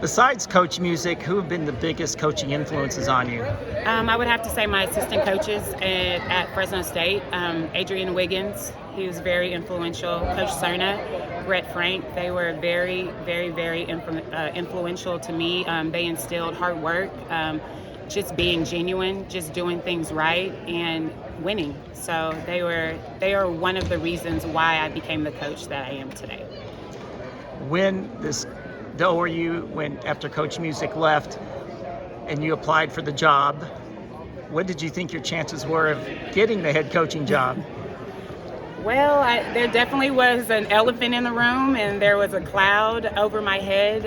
Besides Coach Music, who have been the biggest coaching influences on you? I would have to say my assistant coaches at Fresno State, Adrian Wiggins, he was very influential. Coach Cerna, Brett Frank, they were very, very, very influential to me. They instilled hard work, just being genuine, just doing things right, and winning. So they are one of the reasons why I became the coach that I am today. When the ORU went after Coach Music left and you applied for the job, what did you think your chances were of getting the head coaching job? Well, there definitely was an elephant in the room and there was a cloud over my head.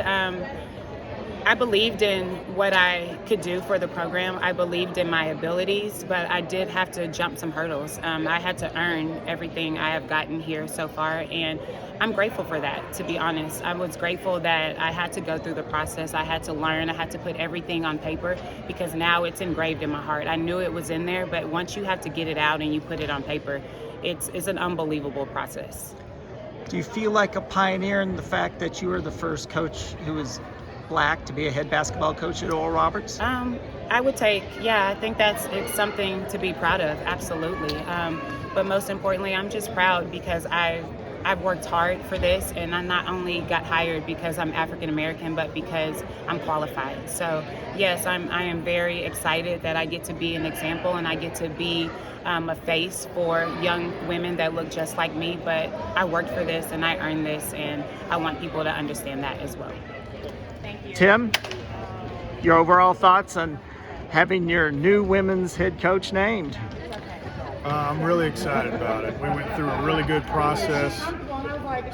I believed in what I could do for the program. I believed in my abilities, but I did have to jump some hurdles. I had to earn everything I have gotten here so far, and I'm grateful for that, to be honest. I was grateful that I had to go through the process. I had to learn. I had to put everything on paper because now it's engraved in my heart. I knew it was in there, but once you have to get it out and you put it on paper, it's an unbelievable process. Do you feel like a pioneer in the fact that you were the first coach who was Black to be a head basketball coach at Oral Roberts? I would I think it's something to be proud of, absolutely. But most importantly, I'm just proud because I've worked hard for this, and I not only got hired because I'm African American, but because I'm qualified. So yes, I am very excited that I get to be an example and I get to be a face for young women that look just like me. But I worked for this and I earned this, and I want people to understand that as well. Thank you. Tim, your overall thoughts on having your new women's head coach named? I'm really excited about it. We went through a really good process,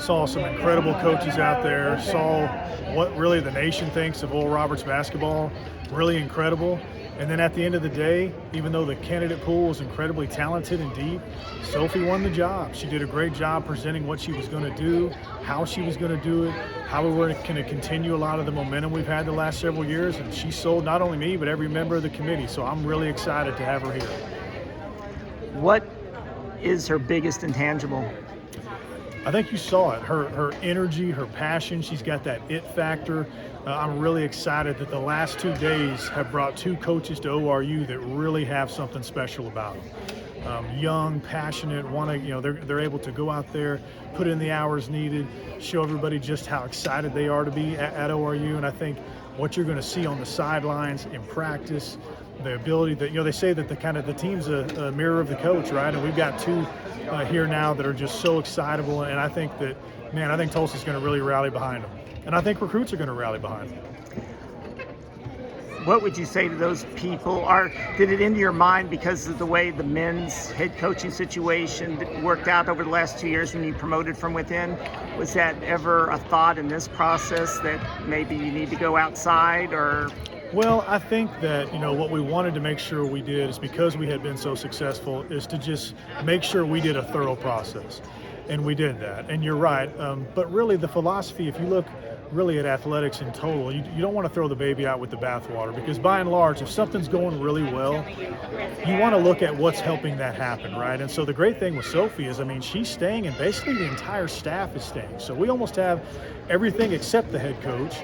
saw some incredible coaches out there, saw what really the nation thinks of Oral Roberts basketball, really incredible. And then at the end of the day, even though the candidate pool was incredibly talented and deep, Sophie won the job. She did a great job presenting what she was going to do, how she was going to do it, how we were going to continue a lot of the momentum we've had the last several years. And she sold not only me, but every member of the committee. So I'm really excited to have her here. What is her biggest intangible? I think you saw it, her energy, her passion. She's got that it factor. I'm really excited that the last 2 days have brought 2 coaches to ORU that really have something special about them. Young, passionate, they're able to go out there, put in the hours needed, show everybody just how excited they are to be at ORU. And I think what you're going to see on the sidelines in practice, the ability that, they say that the team's a mirror of the coach, right? And we've got 2 here now that are just so excitable. And I think Tulsa's going to really rally behind them. And I think recruits are going to rally behind them. What would you say to those people? Or did it enter your mind because of the way the men's head coaching situation worked out over the last 2 years when you promoted from within? Was that ever a thought in this process that maybe you need to go outside or? Well, I think that, what we wanted to make sure we did is because we had been so successful is to just make sure we did a thorough process. And we did that. And you're right. But really the philosophy, if you look really at athletics in total, you don't want to throw the baby out with the bathwater, because by and large, if something's going really well, you want to look at what's helping that happen, right? And so the great thing with Sophie is, she's staying, and basically the entire staff is staying. So we almost have everything except the head coach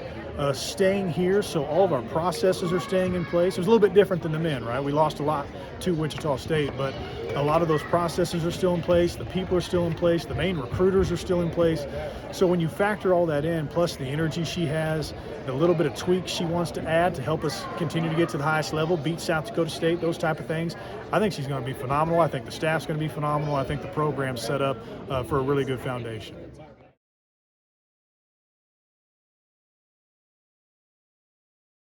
staying here, so all of our processes are staying in place. It was a little bit different than the men, right? We lost a lot to Wichita State, but a lot of those processes are still in place. The people are still in place. The main recruiters are still in place. So when you factor all that in, plus the energy she has, the little bit of tweaks she wants to add to help us continue to get to the highest level, beat South Dakota State, those type of things, I think she's going to be phenomenal. I think the staff's going to be phenomenal. I think the program's set up for a really good foundation.